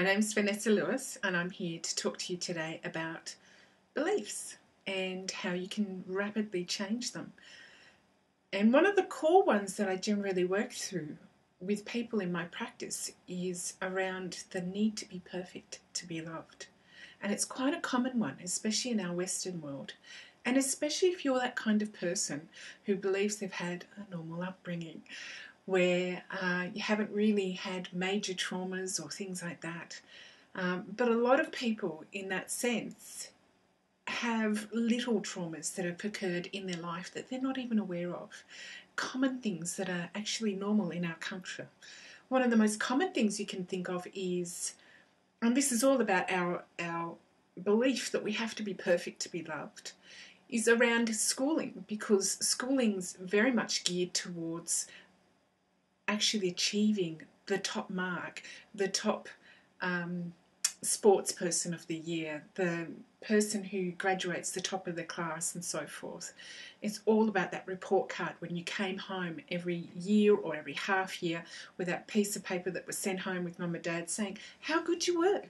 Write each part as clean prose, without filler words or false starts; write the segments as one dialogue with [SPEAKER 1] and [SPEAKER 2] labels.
[SPEAKER 1] My name's Vanessa Lewis and I'm here to talk to you today about beliefs and how you can rapidly change them. And one of the core ones that I generally work through with people in my practice is around the need to be perfect to be loved. And it's quite a common one, especially in our Western world. And especially if you're that kind of person who believes they've had a normal upbringing, where you haven't really had major traumas or things like that. But a lot of people in that sense have little traumas that have occurred in their life that they're not even aware of. Common things that are actually normal in our culture. One of the most common things you can think of is, and this is all about our belief that we have to be perfect to be loved, is around schooling, because schooling's very much geared towards actually achieving the top mark, the top sports person of the year, the person who graduates the top of the class and so forth. It's all about that report card when you came home every year or every half year with that piece of paper that was sent home with mum and dad saying how good you were.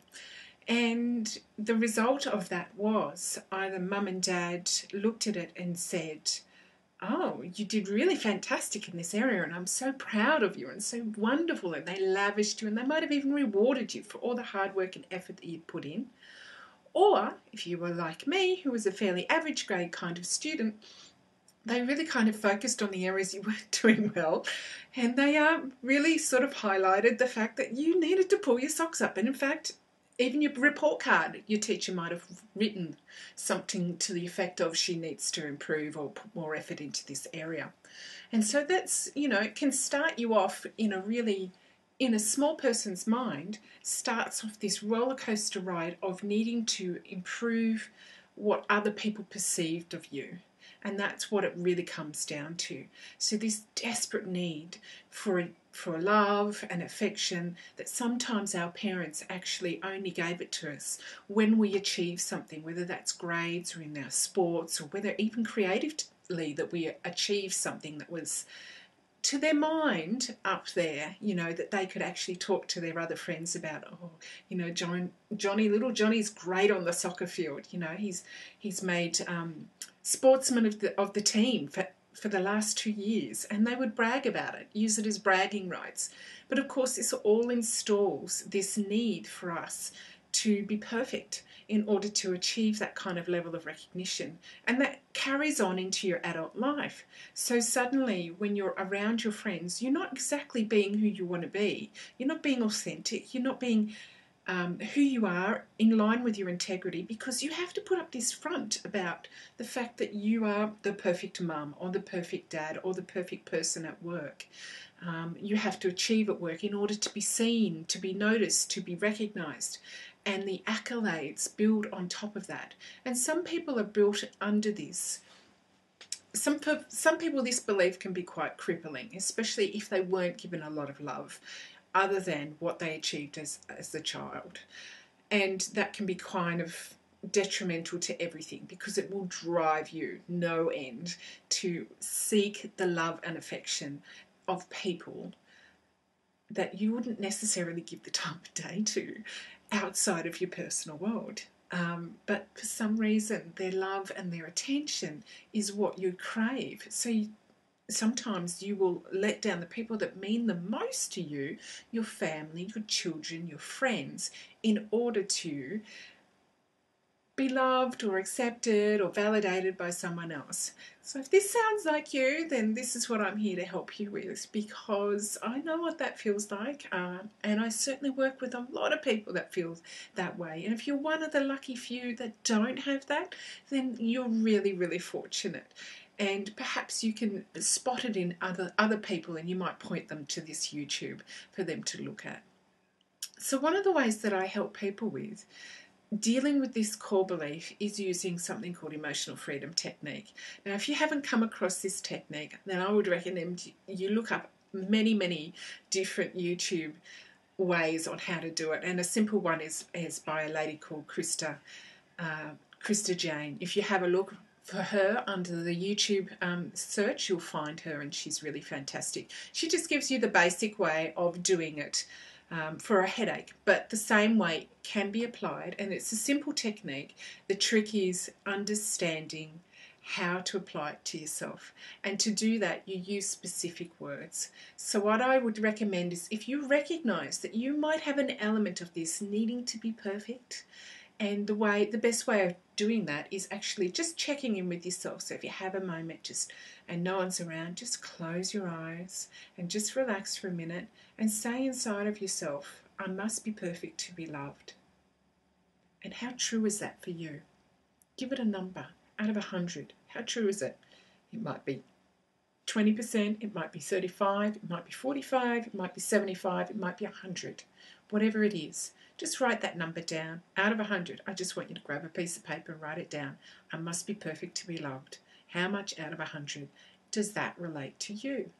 [SPEAKER 1] And the result of that was either mum and dad looked at it and said, oh, you did really fantastic in this area and I'm so proud of you and so wonderful, and they lavished you and they might have even rewarded you for all the hard work and effort that you'd put in. Or if you were like me, who was a fairly average grade kind of student, they really kind of focused on the areas you weren't doing well, and they really sort of highlighted the fact that you needed to pull your socks up. And in fact, even your report card, your teacher might have written something to the effect of she needs to improve or put more effort into this area. And so that's, it can start you off in a small person's mind, starts off this roller coaster ride of needing to improve what other people perceived of you. And that's what it really comes down to. So this desperate need for love and affection that sometimes our parents actually only gave it to us when we achieve something, whether that's grades or in our sports, or whether even creatively that we achieve something that was to their mind up there, that they could actually talk to their other friends about, little Johnny's great on the soccer field. He's made sportsman of the team for the last 2 years, and they would brag about it, use it as bragging rights. But of course, this all installs this need for us to be perfect in order to achieve that kind of level of recognition. And that carries on into your adult life. So suddenly, when you're around your friends, you're not exactly being who you want to be. You're not being authentic. You're not being who you are in line with your integrity, because you have to put up this front about the fact that you are the perfect mum or the perfect dad or the perfect person at work. You have to achieve at work in order to be seen, to be noticed, to be recognised. And the accolades build on top of that. And some people are built under this. Some people, this belief can be quite crippling, especially if they weren't given a lot of love other than what they achieved as a child. And that can be kind of detrimental to everything, because it will drive you no end to seek the love and affection of people that you wouldn't necessarily give the time of day to outside of your personal world. But for some reason, their love and their attention is what you crave. So sometimes you will let down the people that mean the most to you, your family, your children, your friends, in order to be loved or accepted or validated by someone else. So if this sounds like you, then this is what I'm here to help you with, because I know what that feels like, and I certainly work with a lot of people that feel that way. And if you're one of the lucky few that don't have that, then you're really, really fortunate. And perhaps you can spot it in other people, and you might point them to this YouTube for them to look at. So one of the ways that I help people with dealing with this core belief is using something called emotional freedom technique. Now, if you haven't come across this technique, then I would recommend you look up many, many different YouTube ways on how to do it. And a simple one is by a lady called Krista Jane. If you have a look for her under the YouTube search, you'll find her, and she's really fantastic. She just gives you the basic way of doing it for a headache. But the same weight can be applied, and it's a simple technique. The trick is understanding how to apply it to yourself. And to do that, you use specific words. So what I would recommend is, if you recognize that you might have an element of this needing to be perfect, and the best way of doing that is actually just checking in with yourself. So if you have a moment and no one's around, just close your eyes and just relax for a minute and say inside of yourself, I must be perfect to be loved. And how true is that for you? Give it a number out of 100. How true is it? It might be 20%, it might be 35, it might be 45, it might be 75, it might be 100. Whatever it is, just write that number down. Out of 100, I just want you to grab a piece of paper and write it down. I must be perfect to be loved. How much out of 100 does that relate to you?